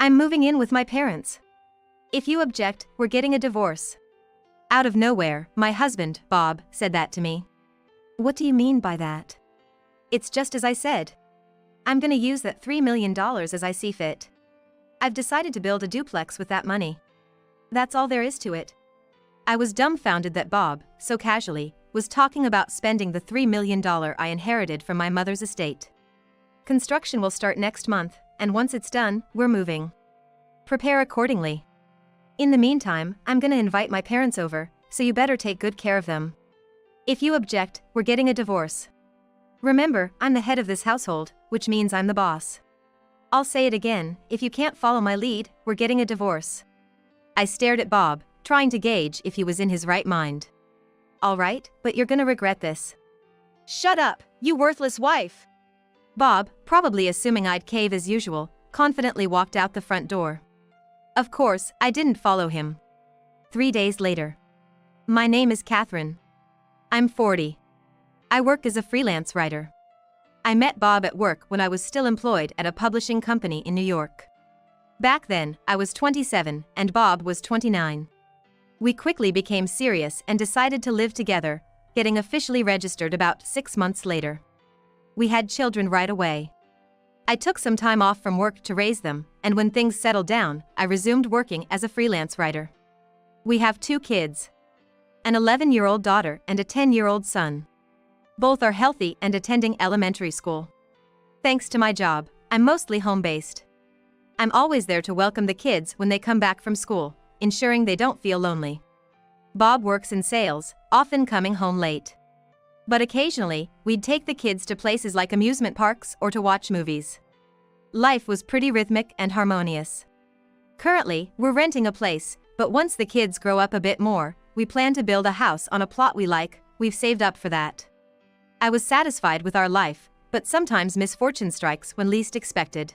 I'm moving in with my parents. If you object, we're getting a divorce. Out of nowhere, my husband, Bob, said that to me. What do you mean by that? It's just as I said. I'm gonna use that $3 million as I see fit. I've decided to build a duplex with that money. That's all there is to it. I was dumbfounded that Bob, so casually, was talking about spending the $3 million I inherited from my mother's estate. Construction will start next month, and once it's done, we're moving. Prepare accordingly. In the meantime, I'm gonna invite my parents over, so you better take good care of them. If you object, we're getting a divorce. Remember, I'm the head of this household, which means I'm the boss. I'll say it again, if you can't follow my lead, we're getting a divorce. I stared at Bob, trying to gauge if he was in his right mind. All right, but you're gonna regret this. Shut up, you worthless wife! Bob, probably assuming I'd cave as usual, confidently walked out the front door. Of course, I didn't follow him. 3 days later. My name is Catherine. I'm 40. I work as a freelance writer. I met Bob at work when I was still employed at a publishing company in New York. Back then, I was 27 and Bob was 29. We quickly became serious and decided to live together, getting officially registered about 6 months later. We had children right away. I took some time off from work to raise them, and when things settled down, I resumed working as a freelance writer. We have 2 kids. An 11-year-old daughter and a 10-year-old son. Both are healthy and attending elementary school. Thanks to my job, I'm mostly home-based. I'm always there to welcome the kids when they come back from school, ensuring they don't feel lonely. Bob works in sales, often coming home late. But occasionally, we'd take the kids to places like amusement parks or to watch movies. Life was pretty rhythmic and harmonious. Currently, we're renting a place, but once the kids grow up a bit more, we plan to build a house on a plot we like. We've saved up for that. I was satisfied with our life, but sometimes misfortune strikes when least expected.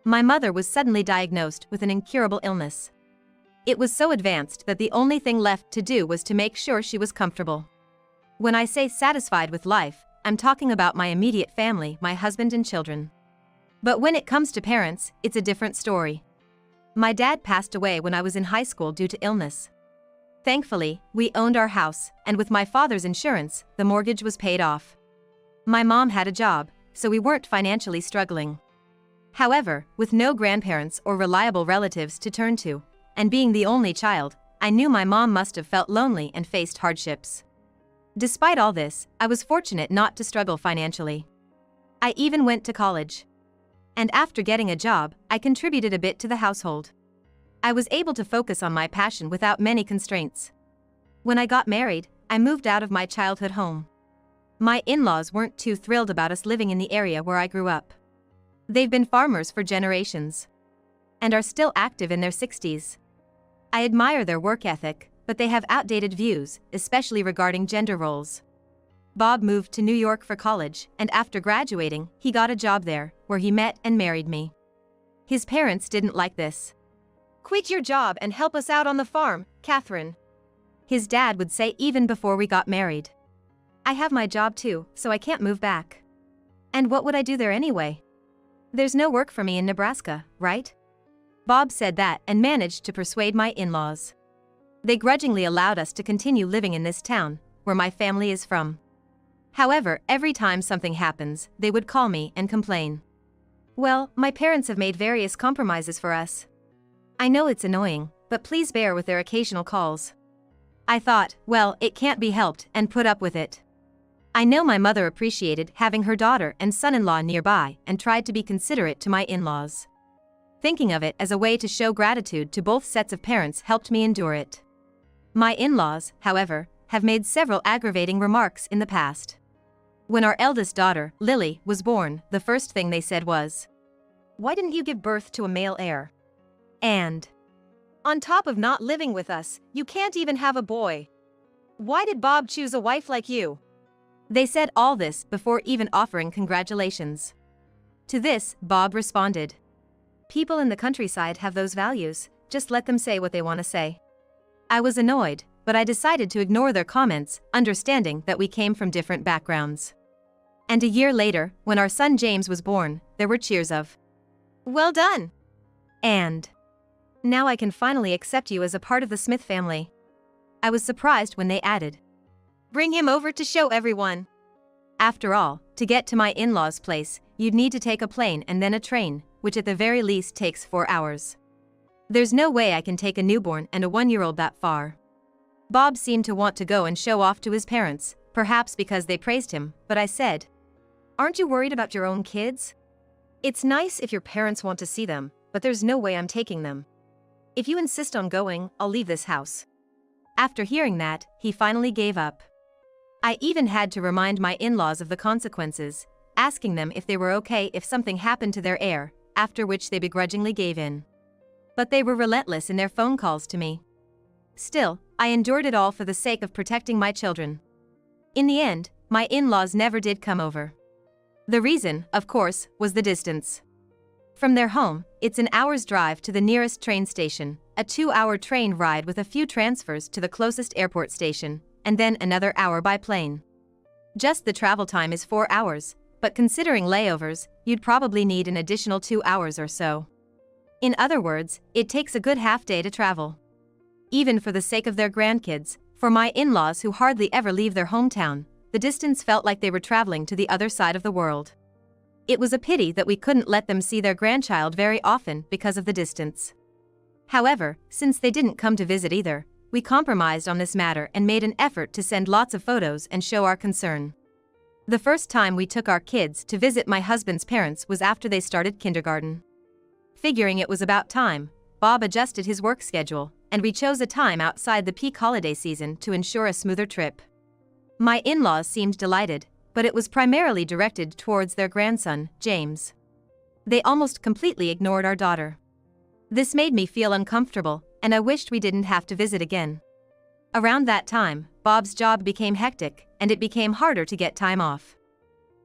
My mother was suddenly diagnosed with an incurable illness. It was so advanced that the only thing left to do was to make sure she was comfortable. When I say satisfied with life, I'm talking about my immediate family, my husband and children. But when it comes to parents, it's a different story. My dad passed away when I was in high school due to illness. Thankfully, we owned our house, and with my father's insurance, the mortgage was paid off. My mom had a job, so we weren't financially struggling. However, with no grandparents or reliable relatives to turn to, and being the only child, I knew my mom must have felt lonely and faced hardships. Despite all this, I was fortunate not to struggle financially. I even went to college. And after getting a job, I contributed a bit to the household. I was able to focus on my passion without many constraints. When I got married, I moved out of my childhood home. My in-laws weren't too thrilled about us living in the area where I grew up. They've been farmers for generations. And are still active in their 60s. I admire their work ethic, but they have outdated views, especially regarding gender roles. Bob moved to New York for college, and after graduating, he got a job there, where he met and married me. His parents didn't like this. "Quit your job and help us out on the farm, Catherine," his dad would say even before we got married. I have my job too, so I can't move back. And what would I do there anyway? There's no work for me in Nebraska, right? Bob said that and managed to persuade my in-laws. They grudgingly allowed us to continue living in this town, where my family is from. However, every time something happens, they would call me and complain. Well, my parents have made various compromises for us. I know it's annoying, but please bear with their occasional calls. I thought, well, it can't be helped, and put up with it. I know my mother appreciated having her daughter and son-in-law nearby and tried to be considerate to my in-laws. Thinking of it as a way to show gratitude to both sets of parents helped me endure it. My in-laws, however, have made several aggravating remarks in the past. When our eldest daughter, Lily, was born, the first thing they said was, "Why didn't you give birth to a male heir? And on top of not living with us, you can't even have a boy. Why did Bob choose a wife like you?" They said all this before even offering congratulations. To this, Bob responded, "People in the countryside have those values, just let them say what they want to say." I was annoyed, but I decided to ignore their comments, understanding that we came from different backgrounds. And a year later, when our son James was born, there were cheers of, "Well done! And now I can finally accept you as a part of the Smith family. I was surprised when they added, bring him over to show everyone. After all, to get to my in-laws' place, you'd need to take a plane and then a train, which at the very least takes 4 hours. There's no way I can take a newborn and a 1-year-old that far. Bob seemed to want to go and show off to his parents, perhaps because they praised him, but I said, aren't you worried about your own kids? It's nice if your parents want to see them, but there's no way I'm taking them. If you insist on going, I'll leave this house. After hearing that, he finally gave up. I even had to remind my in-laws of the consequences, asking them if they were okay if something happened to their heir, after which they begrudgingly gave in. But they were relentless in their phone calls to me. Still, I endured it all for the sake of protecting my children. In the end, my in-laws never did come over. The reason, of course, was the distance. From their home, it's an hour's drive to the nearest train station, a 2-hour train ride with a few transfers to the closest airport station, and then another hour by plane. Just the travel time is 4 hours, but considering layovers, you'd probably need an additional 2 hours or so. In other words, it takes a good half day to travel. Even for the sake of their grandkids, for my in-laws who hardly ever leave their hometown, the distance felt like they were traveling to the other side of the world. It was a pity that we couldn't let them see their grandchild very often because of the distance. However, since they didn't come to visit either, we compromised on this matter and made an effort to send lots of photos and show our concern. The first time we took our kids to visit my husband's parents was after they started kindergarten. Figuring it was about time, Bob adjusted his work schedule, and we chose a time outside the peak holiday season to ensure a smoother trip. My in-laws seemed delighted, but it was primarily directed towards their grandson, James. They almost completely ignored our daughter. This made me feel uncomfortable, and I wished we didn't have to visit again. Around that time, Bob's job became hectic, and it became harder to get time off.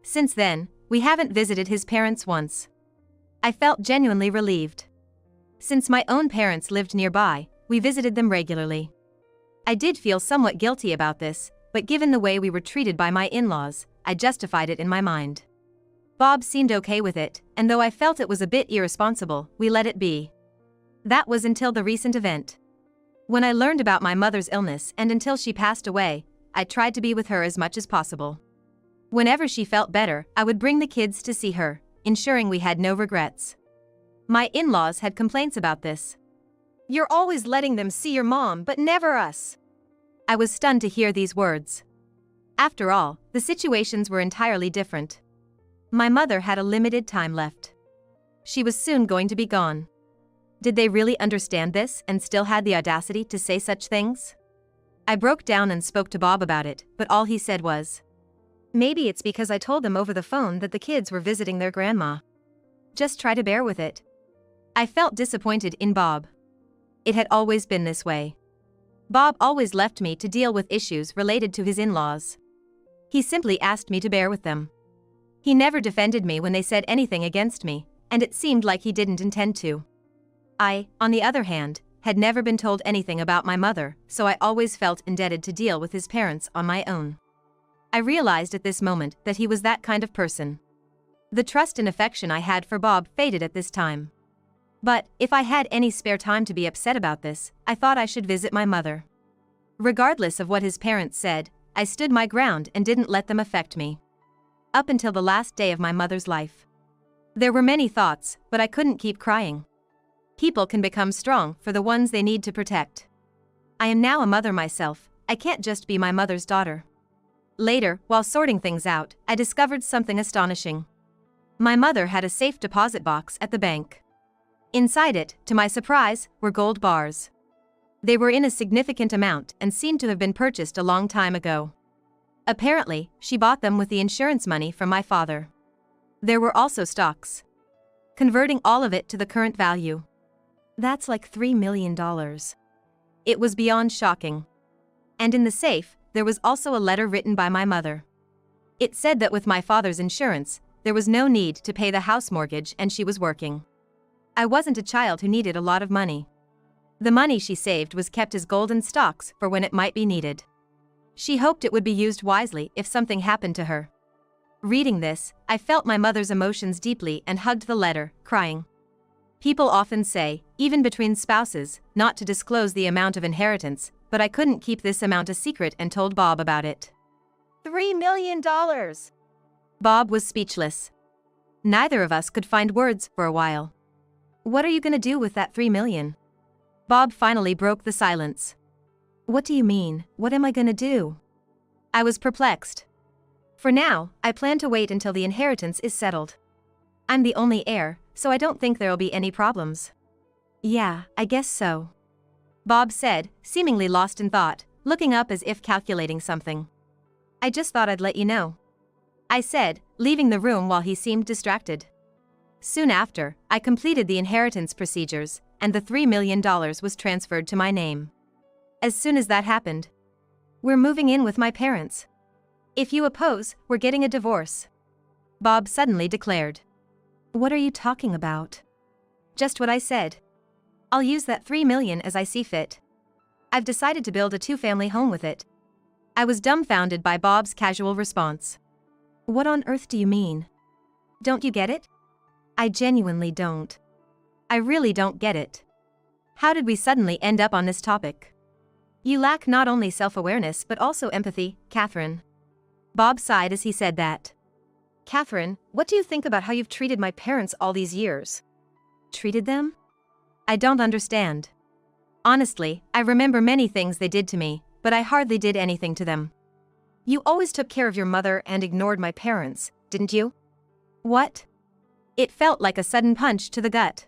Since then, we haven't visited his parents once. I felt genuinely relieved. Since my own parents lived nearby, we visited them regularly. I did feel somewhat guilty about this, but given the way we were treated by my in-laws, I justified it in my mind. Bob seemed okay with it, and though I felt it was a bit irresponsible, we let it be. That was until the recent event. When I learned about my mother's illness and until she passed away, I tried to be with her as much as possible. Whenever she felt better, I would bring the kids to see her, ensuring we had no regrets. My in-laws had complaints about this. You're always letting them see your mom but never us. I was stunned to hear these words. After all, the situations were entirely different. My mother had a limited time left. She was soon going to be gone. Did they really understand this and still had the audacity to say such things? I broke down and spoke to Bob about it, but all he said was, maybe it's because I told them over the phone that the kids were visiting their grandma. Just try to bear with it. I felt disappointed in Bob. It had always been this way. Bob always left me to deal with issues related to his in-laws. He simply asked me to bear with them. He never defended me when they said anything against me, and it seemed like he didn't intend to. I, on the other hand, had never been told anything about my mother, so I always felt indebted to deal with his parents on my own. I realized at this moment that he was that kind of person. The trust and affection I had for Bob faded at this time. But, if I had any spare time to be upset about this, I thought I should visit my mother. Regardless of what his parents said, I stood my ground and didn't let them affect me. Up until the last day of my mother's life. There were many thoughts, but I couldn't keep crying. People can become strong for the ones they need to protect. I am now a mother myself, I can't just be my mother's daughter. Later, while sorting things out, I discovered something astonishing. My mother had a safe deposit box at the bank. Inside it, to my surprise, were gold bars. They were in a significant amount and seemed to have been purchased a long time ago. Apparently, she bought them with the insurance money from my father. There were also stocks. Converting all of it to the current value. That's like $3 million. It was beyond shocking. And in the safe, there was also a letter written by my mother. It said that with my father's insurance, there was no need to pay the house mortgage and she was working. I wasn't a child who needed a lot of money. The money she saved was kept as golden stocks for when it might be needed. She hoped it would be used wisely if something happened to her. Reading this, I felt my mother's emotions deeply and hugged the letter, crying. People often say, even between spouses, not to disclose the amount of inheritance, but I couldn't keep this amount a secret and told Bob about it. $3 million! Bob was speechless. Neither of us could find words for a while. What are you gonna do with that $3 million? Bob finally broke the silence. What do you mean, what am I gonna do? I was perplexed. For now, I plan to wait until the inheritance is settled. I'm the only heir, so I don't think there'll be any problems. Yeah, I guess so. Bob said, seemingly lost in thought, looking up as if calculating something. I just thought I'd let you know. I said, leaving the room while he seemed distracted. Soon after, I completed the inheritance procedures, and the $3 million was transferred to my name. As soon as that happened, we're moving in with my parents. If you oppose, we're getting a divorce. Bob suddenly declared. What are you talking about? Just what I said. I'll use that $3 million as I see fit. I've decided to build a two-family home with it. I was dumbfounded by Bob's casual response. What on earth do you mean? Don't you get it? I genuinely don't. I really don't get it. How did we suddenly end up on this topic? You lack not only self-awareness but also empathy, Catherine. Bob sighed as he said that. Catherine, what do you think about how you've treated my parents all these years? Treated them? I don't understand. Honestly, I remember many things they did to me, but I hardly did anything to them. You always took care of your mother and ignored my parents, didn't you? What? It felt like a sudden punch to the gut.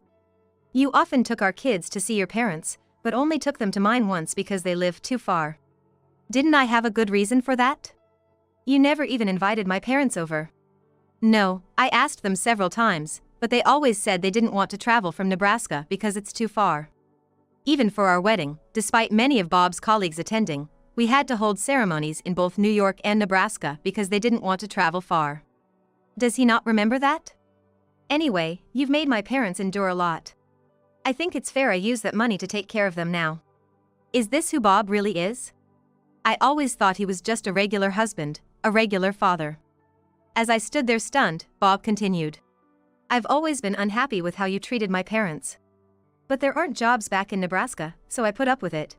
You often took our kids to see your parents, but only took them to mine once because they lived too far. Didn't I have a good reason for that? You never even invited my parents over. No, I asked them several times, but they always said they didn't want to travel from Nebraska because it's too far. Even for our wedding, despite many of Bob's colleagues attending, we had to hold ceremonies in both New York and Nebraska because they didn't want to travel far. Does he not remember that? Anyway, you've made my parents endure a lot. I think it's fair I use that money to take care of them now. Is this who Bob really is? I always thought he was just a regular husband, a regular father. As I stood there stunned, Bob continued. I've always been unhappy with how you treated my parents. But there aren't jobs back in Nebraska, so I put up with it.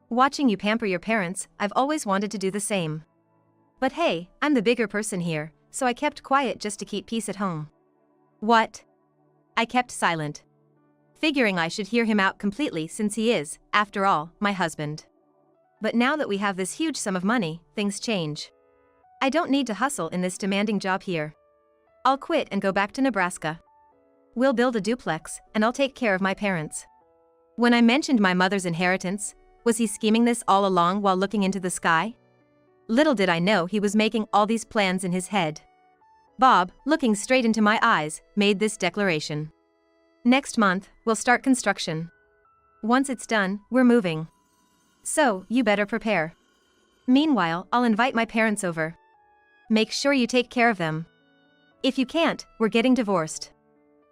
Watching you pamper your parents, I've always wanted to do the same. But hey, I'm the bigger person here, so I kept quiet just to keep peace at home. What? I kept silent, figuring I should hear him out completely since he is, after all, my husband. But now that we have this huge sum of money, things change. I don't need to hustle in this demanding job here. I'll quit and go back to Nebraska. We'll build a duplex, and I'll take care of my parents. When I mentioned my mother's inheritance, was he scheming this all along while looking into the sky? Little did I know he was making all these plans in his head. Bob, looking straight into my eyes, made this declaration. Next month, we'll start construction. Once it's done, we're moving. So, you better prepare. Meanwhile, I'll invite my parents over. Make sure you take care of them. If you can't, we're getting divorced.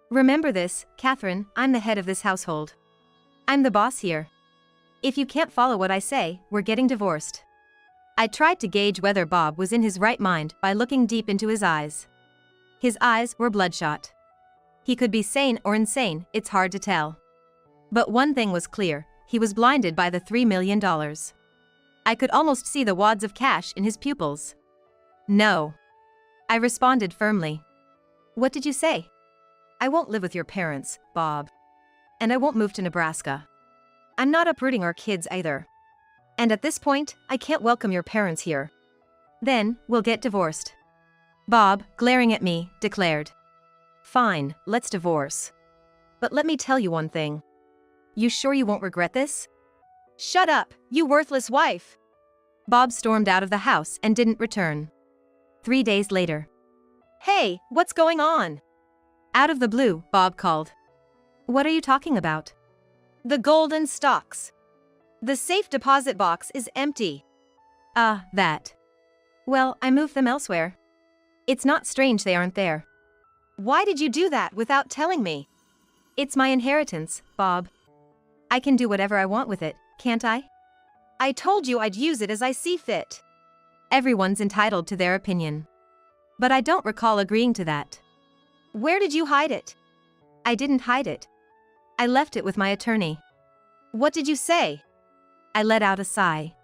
Remember this, Catherine, I'm the head of this household. I'm the boss here. If you can't follow what I say, we're getting divorced. I tried to gauge whether Bob was in his right mind by looking deep into his eyes. His eyes were bloodshot. He could be sane or insane, it's hard to tell. But one thing was clear, he was blinded by the $3 million. I could almost see the wads of cash in his pupils. No. I responded firmly. What did you say? I won't live with your parents, Bob. And I won't move to Nebraska. I'm not uprooting our kids either. And at this point, I can't welcome your parents here. Then, we'll get divorced. Bob, glaring at me, declared. Fine, let's divorce. But let me tell you one thing. You sure you won't regret this? Shut up, you worthless wife! Bob stormed out of the house and didn't return. 3 days later. Hey, what's going on? Out of the blue, Bob called. What are you talking about? The golden stocks. The safe deposit box is empty. That. Well, I moved them elsewhere. It's not strange they aren't there. Why did you do that without telling me? It's my inheritance, Bob. I can do whatever I want with it, can't I? I told you I'd use it as I see fit. Everyone's entitled to their opinion. But I don't recall agreeing to that. Where did you hide it? I didn't hide it. I left it with my attorney. What did you say? I let out a sigh.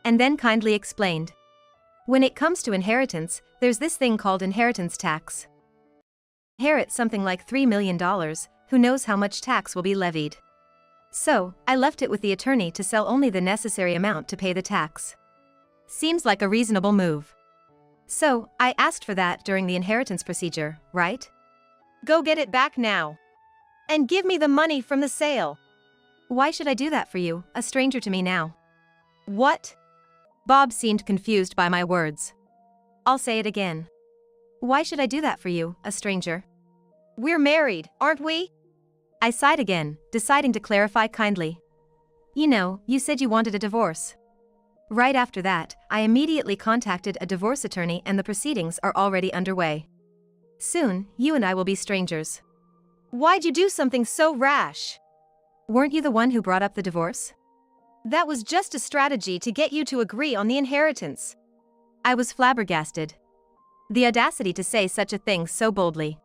And then kindly explained. When it comes to inheritance, there's this thing called inheritance tax. Inherit something like $3 million, who knows how much tax will be levied. So, I left it with the attorney to sell only the necessary amount to pay the tax. Seems like a reasonable move. So, I asked for that during the inheritance procedure, right? Go get it back now. And give me the money from the sale. Why should I do that for you, a stranger to me now? What? Bob seemed confused by my words. I'll say it again. Why should I do that for you, a stranger? We're married, aren't we? I sighed again, deciding to clarify kindly. You know, you said you wanted a divorce. Right after that, I immediately contacted a divorce attorney and the proceedings are already underway. Soon, you and I will be strangers. Why'd you do something so rash? Weren't you the one who brought up the divorce? That was just a strategy to get you to agree on the inheritance. I was flabbergasted. The audacity to say such a thing so boldly.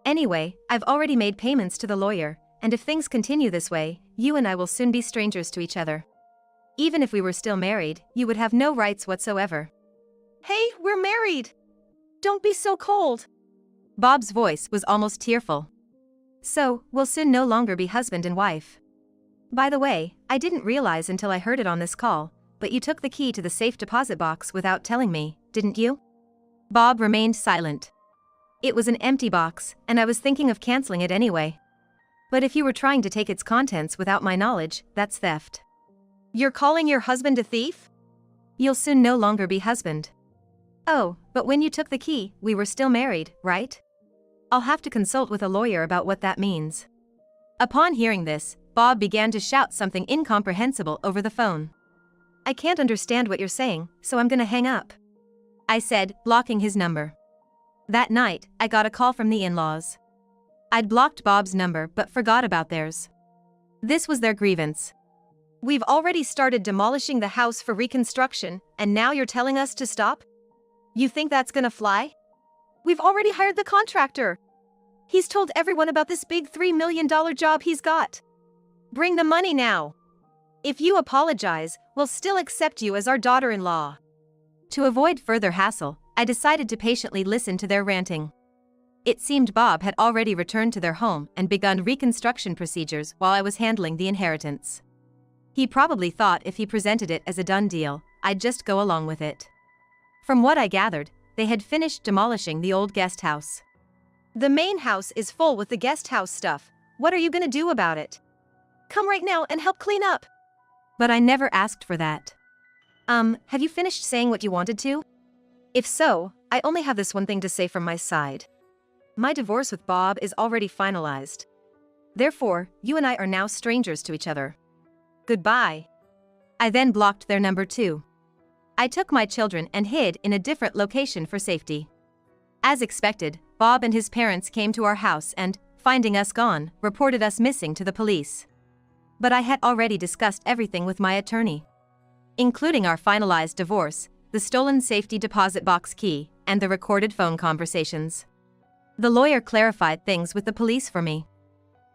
Anyway, I've already made payments to the lawyer, and if things continue this way, you and I will soon be strangers to each other. Even if we were still married, you would have no rights whatsoever. Hey, we're married! Don't be so cold. Bob's voice was almost tearful. So, we'll soon no longer be husband and wife. By the way, I didn't realize until I heard it on this call, but you took the key to the safe deposit box without telling me, didn't you? Bob remained silent. It was an empty box, and I was thinking of canceling it anyway. But if you were trying to take its contents without my knowledge, that's theft. You're calling your husband a thief? You'll soon no longer be husband. Oh, but when you took the key, we were still married, right? I'll have to consult with a lawyer about what that means. Upon hearing this, Bob began to shout something incomprehensible over the phone. I can't understand what you're saying, so I'm gonna hang up, I said, blocking his number. That night, I got a call from the in-laws. I'd blocked Bob's number but forgot about theirs. This was their grievance. We've already started demolishing the house for reconstruction, and now you're telling us to stop? You think that's gonna fly? We've already hired the contractor. He's told everyone about this big $3 million job he's got. Bring the money now. If you apologize, we'll still accept you as our daughter-in-law. To avoid further hassle, I decided to patiently listen to their ranting. It seemed Bob had already returned to their home and begun reconstruction procedures while I was handling the inheritance. He probably thought if he presented it as a done deal, I'd just go along with it. From what I gathered, they had finished demolishing the old guest house. The main house is full with the guest house stuff. What are you gonna do about it? Come right now and help clean up. But I never asked for that. Have you finished saying what you wanted to? If so, I only have this one thing to say from my side. My divorce with Bob is already finalized. Therefore, you and I are now strangers to each other. Goodbye. I then blocked their number too. I took my children and hid in a different location for safety. As expected, Bob and his parents came to our house and, finding us gone, reported us missing to the police. But I had already discussed everything with my attorney, including our finalized divorce, the stolen safety deposit box key, and the recorded phone conversations. The lawyer clarified things with the police for me.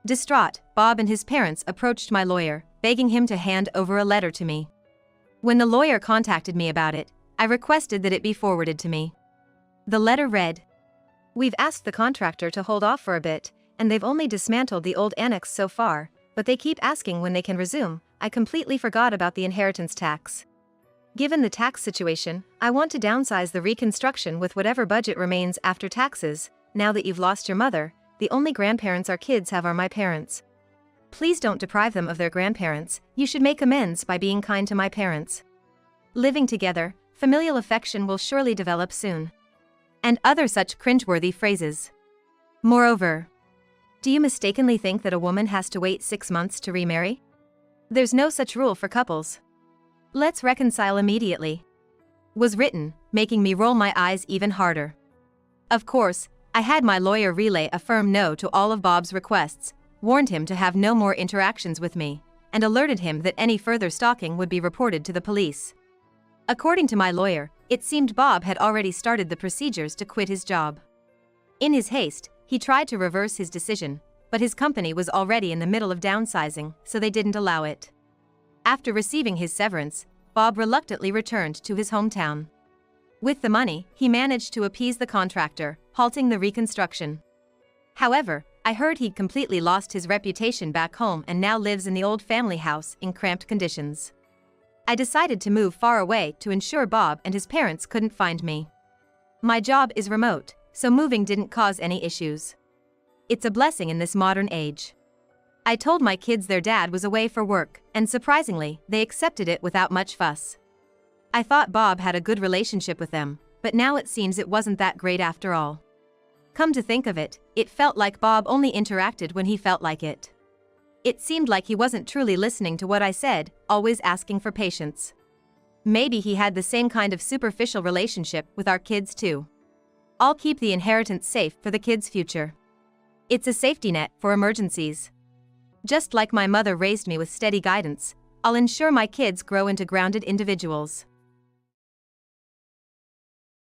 Distraught, Bob and his parents approached my lawyer, begging him to hand over a letter to me. When the lawyer contacted me about it, I requested that it be forwarded to me. The letter read, "We've asked the contractor to hold off for a bit, and they've only dismantled the old annex so far, but they keep asking when they can resume. I completely forgot about the inheritance tax. Given the tax situation, I want to downsize the reconstruction with whatever budget remains after taxes. Now that you've lost your mother, the only grandparents our kids have are my parents. Please don't deprive them of their grandparents. You should make amends by being kind to my parents. Living together, familial affection will surely develop soon." And other such cringeworthy phrases. Moreover, do you mistakenly think that a woman has to wait 6 months to remarry? There's no such rule for couples. Let's reconcile immediately, was written, making me roll my eyes even harder. Of course, I had my lawyer relay a firm no to all of Bob's requests, warned him to have no more interactions with me, and alerted him that any further stalking would be reported to the police. According to my lawyer, it seemed Bob had already started the procedures to quit his job. In his haste, he tried to reverse his decision, but his company was already in the middle of downsizing, so they didn't allow it. After receiving his severance, Bob reluctantly returned to his hometown. With the money, he managed to appease the contractor, halting the reconstruction. However, I heard he'd completely lost his reputation back home and now lives in the old family house in cramped conditions. I decided to move far away to ensure Bob and his parents couldn't find me. My job is remote, so moving didn't cause any issues. It's a blessing in this modern age. I told my kids their dad was away for work, and surprisingly, they accepted it without much fuss. I thought Bob had a good relationship with them, but now it seems it wasn't that great after all. Come to think of it, it felt like Bob only interacted when he felt like it. It seemed like he wasn't truly listening to what I said, always asking for patience. Maybe he had the same kind of superficial relationship with our kids too. I'll keep the inheritance safe for the kids' future. It's a safety net for emergencies. Just like my mother raised me with steady guidance, I'll ensure my kids grow into grounded individuals.